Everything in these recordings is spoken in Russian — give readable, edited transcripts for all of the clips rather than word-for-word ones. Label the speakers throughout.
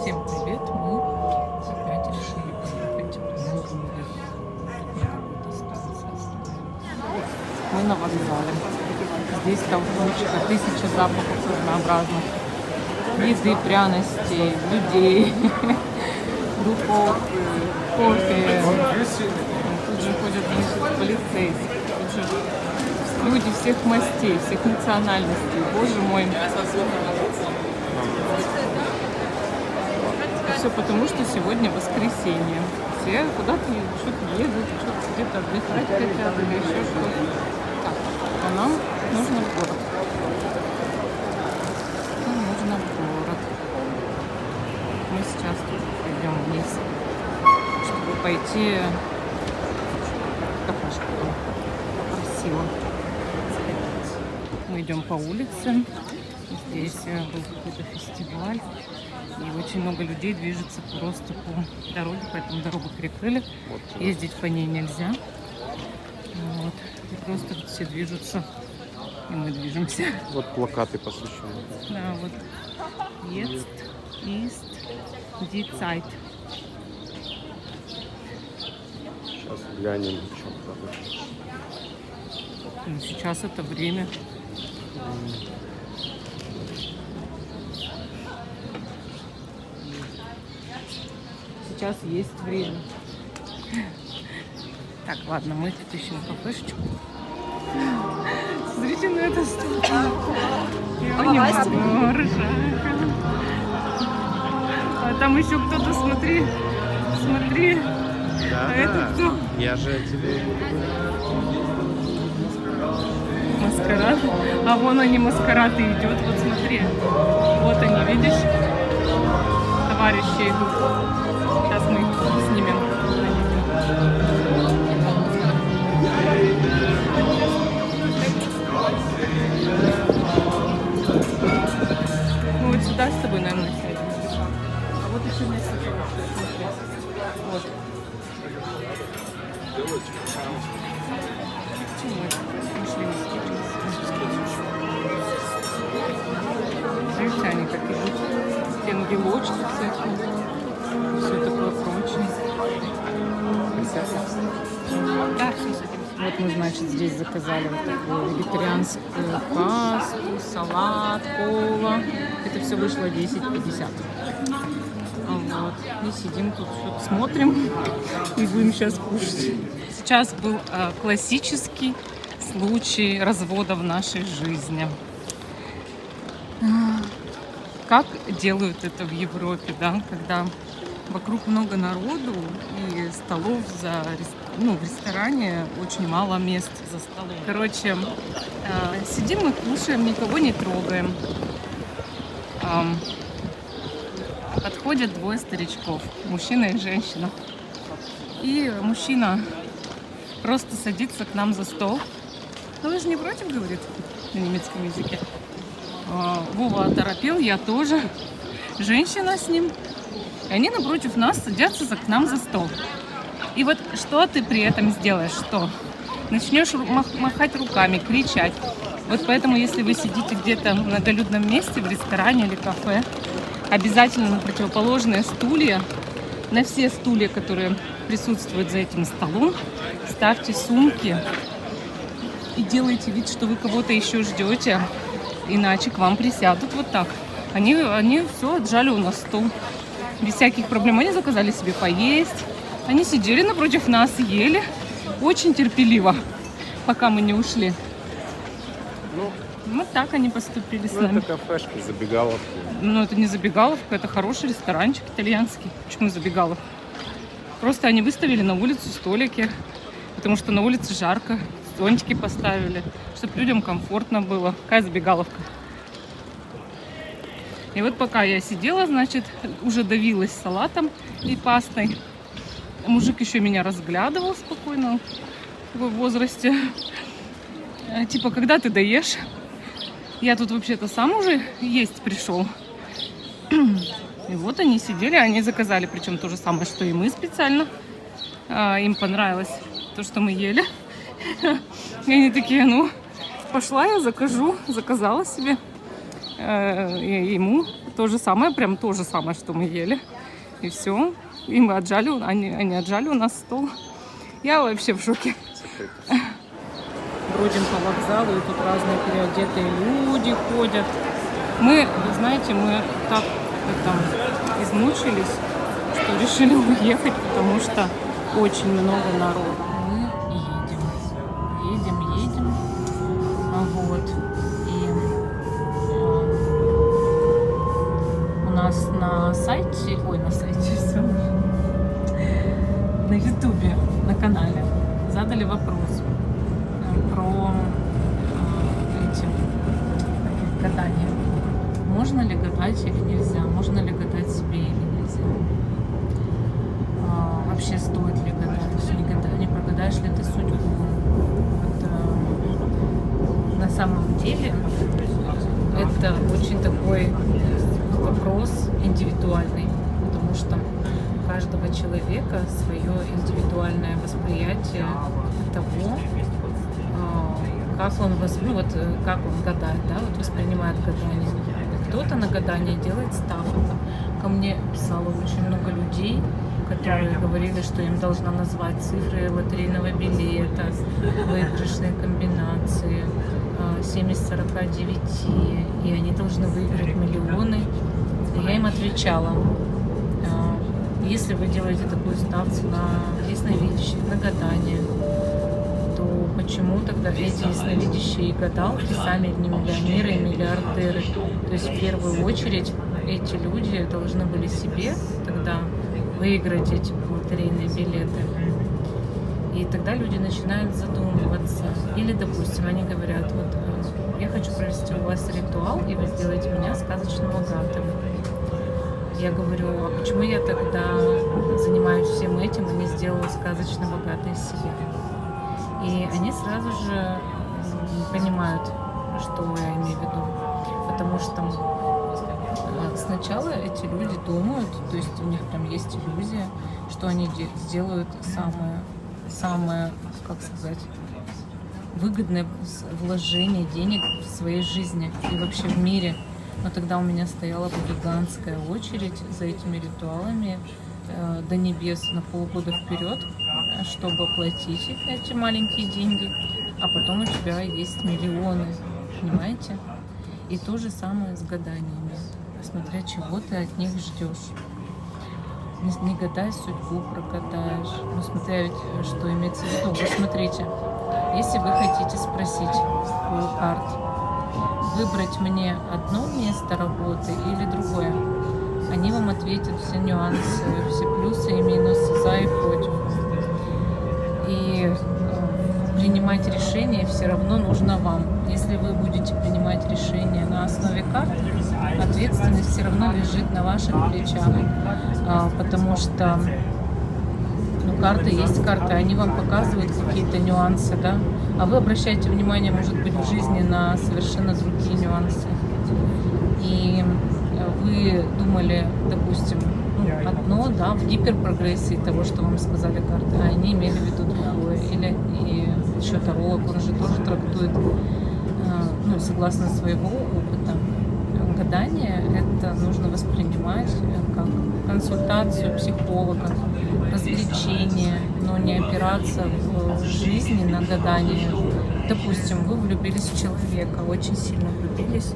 Speaker 1: Всем привет! Мы опять решили поехать в Мурмель. Мы на вокзале. Здесь толкучка, 1000 запахов разнообразных. Еды, пряностей, людей, духов, кофе. Тут же ходят полицейские. Тут же люди всех мастей, всех национальностей. Боже мой. Все потому, что сегодня воскресенье. Все куда-то что-то едут, что-то где-то отдыхать хотят или еще что-то. Так, а нам нужно в город. Нам нужно в город. Мы сейчас тут пойдем вниз, чтобы пойти в кафешку. Красиво. Мы идем по улице. Здесь был какой-то фестиваль. И очень много людей движется просто по дороге, поэтому дорогу перекрыли. Ездить по ней нельзя. Вот. И просто тут все движутся, и мы движемся.
Speaker 2: Вот плакаты посвященные.
Speaker 1: Да, вот. Jetzt ist die Zeit.
Speaker 2: Сейчас глянем, что там.
Speaker 1: Ну, сейчас это время. Сейчас есть время. Так, ладно, мы тут ищем кафешечку. Смотрите на это столько. А там еще кто-то, смотри.
Speaker 2: Да,
Speaker 1: А это кто?
Speaker 2: Я же тебе...
Speaker 1: Маскарад. А вон они, маскарад и идет. Вот смотри. Вот они, видишь? Товарищи идут. Сейчас мы их снимем. Мы вот сюда с тобой, наверное, сядем. А вот еще место. Вот. Почему это? Пошли на видите, они как идут. Те ангелочки всякие. Все такое прочее. Да, все садимся. Вот мы, значит, здесь заказали вот такую вегетарианскую пасту, салат, кола. Это все вышло 10,50. Вот. И сидим тут, что-то смотрим и будем сейчас кушать. Сейчас был классический случай развода в нашей жизни. Как делают это в Европе, да, когда вокруг много народу и столов в ресторане очень мало мест за столом. Короче, сидим и кушаем, никого не трогаем. Подходят двое старичков, мужчина и женщина. И мужчина просто садится к нам за стол. Ну вы же не против, говорит на немецком языке. Вова оторопел, я тоже. Женщина с ним. И они напротив нас садятся к нам за стол. И вот что ты при этом сделаешь? Что? Начнешь махать руками, кричать. Вот поэтому, если вы сидите где-то в многолюдном месте, в ресторане или кафе, обязательно на противоположные стулья, на все стулья, которые присутствуют за этим столом, ставьте сумки и делайте вид, что вы кого-то еще ждете. Иначе к вам присядут вот так. Они все отжали у нас стол. Без всяких проблем. Они заказали себе поесть. Они сидели напротив нас, ели. Очень терпеливо, пока мы не ушли. Вот так они поступили с нами.
Speaker 2: Это кафешка, забегаловка.
Speaker 1: Ну, это не забегаловка, это хороший ресторанчик итальянский. Почему забегаловка? Просто они выставили на улицу столики, потому что на улице жарко. Зонтики поставили, чтобы людям комфортно было. Какая забегаловка. И вот пока я сидела, значит, уже давилась салатом и пастой. Мужик еще меня разглядывал спокойно в возрасте. Типа, когда ты доешь? Я тут вообще-то сам уже есть пришел. И вот они сидели, они заказали, причем то же самое, что и мы специально. Им понравилось то, что мы ели. И они такие, ну, пошла я заказала себе. И ему то же самое, прям то же самое, что мы ели. И все. И мы отжали, они отжали у нас стол. Я вообще в шоке. Бродим по вокзалу, и тут разные переодетые люди ходят. Мы, вы знаете, мы так измучились, что решили уехать, потому что очень много народу. Мы едем. Вот. И у нас на сайте, на ютубе, на канале задали вопрос про гадание. Можно ли гадать или нельзя? Можно ли гадать себе или нельзя? Вообще стоит ли гадать? Не прогадаешь ли ты судьбу? На самом деле это очень такой вопрос индивидуальный, потому что у каждого человека свое индивидуальное восприятие того, как он гадает, да, вот воспринимает гадание. Кто-то на гадание делает ставку. Ко мне писало очень много людей, которые говорили, что им должна назвать цифры лотерейного билета, выигрышные комбинации, 7 из 49, и они должны выиграть миллионы. И я им отвечала: если вы делаете такую ставку на ясновидящих, на гадание, то почему тогда эти ясновидящие и гадалки сами не миллионеры и миллиардеры? То есть в первую очередь эти люди должны были себе тогда выиграть эти лотерейные билеты. И тогда люди начинают задумываться. Или, допустим, они говорят: вот я хочу провести у вас ритуал, и вы сделаете меня сказочно богатым. Я говорю: а почему я тогда занимаюсь всем этим и не сделала сказочно богатой себе? И они сразу же понимают, что я имею в виду. Потому что сначала эти люди думают, то есть у них там есть иллюзия, что они сделают самое, как сказать, выгодное вложение денег в своей жизни и вообще в мире. Но тогда у меня стояла бы гигантская очередь за этими ритуалами до небес на полгода вперед, чтобы оплатить эти маленькие деньги, а потом у тебя есть миллионы, понимаете? И то же самое с гаданиями, смотря чего ты от них ждешь. Не гадай судьбу, прогадаешь. Ну, смотря ведь, что имеется в виду. Вы смотрите, если вы хотите спросить у карт, выбрать мне одно место работы или другое, они вам ответят все нюансы, все плюсы и минусы, за и против. И принимать решение все равно нужно вам. Если вы будете принимать решение на основе карт, ответственность все равно лежит на ваших плечах, потому что карты есть карты, они вам показывают какие-то нюансы, да, а вы обращаете внимание, может быть, в жизни на совершенно другие нюансы. И вы думали, допустим, одно, да, в гиперпрогрессии того, что вам сказали карты, а они имели в виду другое. Или и еще таролог, он же тоже трактует, согласно своего опыта. Гадание это нужно воспринимать как консультацию психолога, развлечение, но не опираться в жизни на гадание. Допустим, вы влюбились в человека, очень сильно влюбились,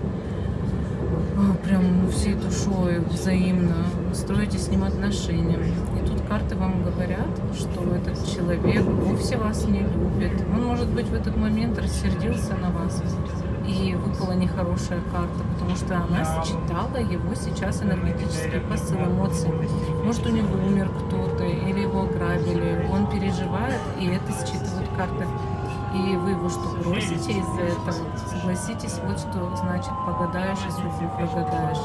Speaker 1: прям всей душой, взаимно, строите с ним отношения. И тут карты вам говорят, что этот человек вовсе вас не любит. Он, может быть, в этот момент рассердился на вас, и выпала нехорошая карта, потому что она считала его сейчас энергетический посыл, эмоции. Может, у него умер кто-то, или его ограбили, он переживает, и это считывают карты. И вы его что, бросите из-за этого? Согласитесь, вот что значит погадаешь и судьбу прогадаешь.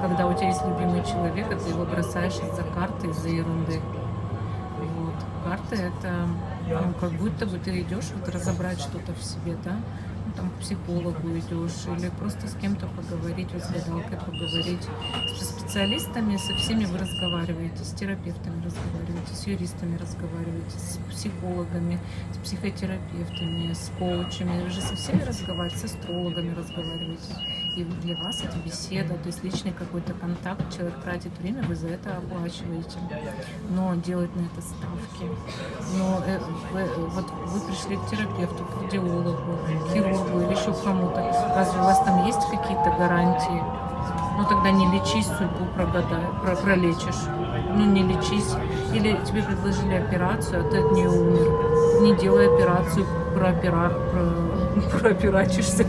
Speaker 1: Когда у тебя есть любимый человек, а ты его бросаешь из-за карты, из-за ерунды. Вот. Карты это как будто бы ты идешь вот разобрать что-то в себе, да? Там к психологу идешь или просто с кем-то поговорить, вот с гадалкой поговорить. Со специалистами, со всеми вы разговариваете, с терапевтами разговариваете. разговариваете, с юристами разговариваете, с психологами, с психотерапевтами, с коучами. Вы же со всеми разговариваете, с астрологами разговариваете. И для вас это беседа, то есть личный какой-то контакт. Человек тратит время, вы за это оплачиваете. Но делать на это ставки. Но вот вы пришли к терапевту, к кардиологу, к хирургу или еще к кому-то. Разве у вас там есть какие-то гарантии? Ну тогда не лечись, судьбу пролечишь. Ну не лечись. Или тебе предложили операцию, а ты от нее умер. Не делай операцию, прооперачишься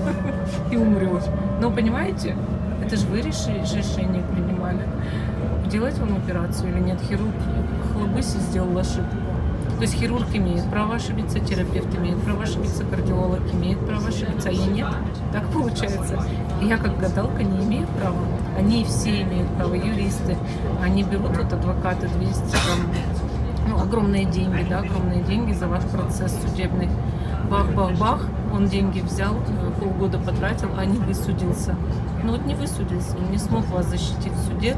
Speaker 1: и умрешь. Ну понимаете? Это же вы решение принимали. Делать вам операцию или нет? Хирург хлобысь и сделал ошибку. То есть хирург имеет право ошибиться, терапевт имеет право ошибиться, кардиолог имеет право ошибиться, а я нет. Так получается. И я как гадалка не имею права. Они все имеют право, юристы. Они берут вот адвокаты 200, там, ну, огромные деньги, да, огромные деньги за ваш процесс судебный. Бах-бах-бах, он деньги взял, полгода потратил, а не высудился. Ну вот не высудился, он не смог вас защитить в суде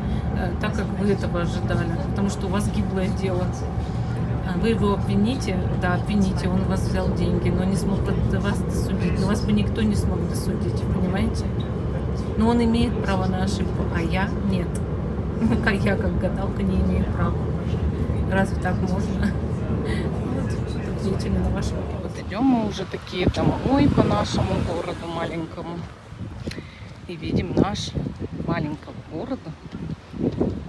Speaker 1: так, как вы этого ожидали, потому что у вас гиблое дело. Вы его обвините, да, обвините, он у вас взял деньги, но не смог вас досудить. Но вас бы никто не смог досудить, понимаете? Но он имеет право на ошибку, а я нет. Я, как гадалка, не имею права. Разве так можно? Вот, ответили на ваш вопрос. Вот идем мы уже такие домой по нашему городу маленькому. И видим наш маленького города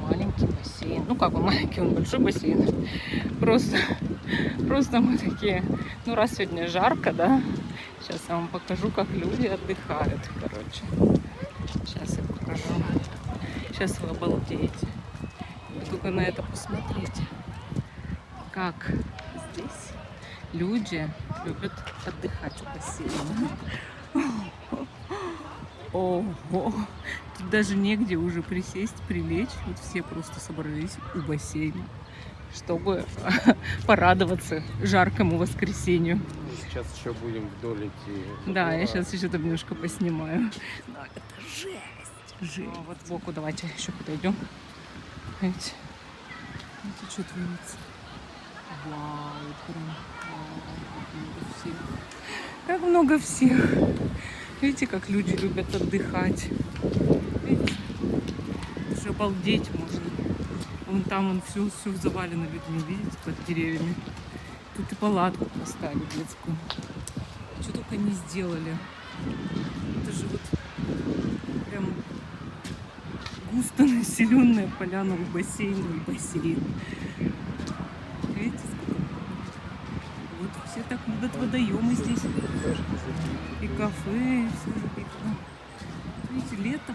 Speaker 1: маленький бассейн. Ну как он маленький, он большой бассейн. Просто мы такие, ну раз сегодня жарко, да, сейчас я вам покажу, как люди отдыхают, короче. Сейчас я покажу. Сейчас вы обалдеете. Вы только на это посмотрите. Как здесь люди любят отдыхать у бассейна. Ого! Тут даже негде уже присесть, прилечь. Вот все просто собрались у бассейна, чтобы порадоваться жаркому воскресенью.
Speaker 2: Сейчас еще будем вдоль идти.
Speaker 1: Да, я сейчас еще там немножко поснимаю. Да, это жесть. А вот сбоку давайте еще подойдем. Видите? Это что творится? Вау, прям как много всех. Видите, как люди любят отдыхать. Видите? Даже обалдеть можно. Вон там он все завалено людьми, видите, под деревьями. Тут и палатку поставили детскую. Что только не сделали. Это же вот прям густо населенная поляна у бассейна и бассейн. Видите, сколько? Вот все так любят водоемы здесь. И кафе, и все. Видите, лето.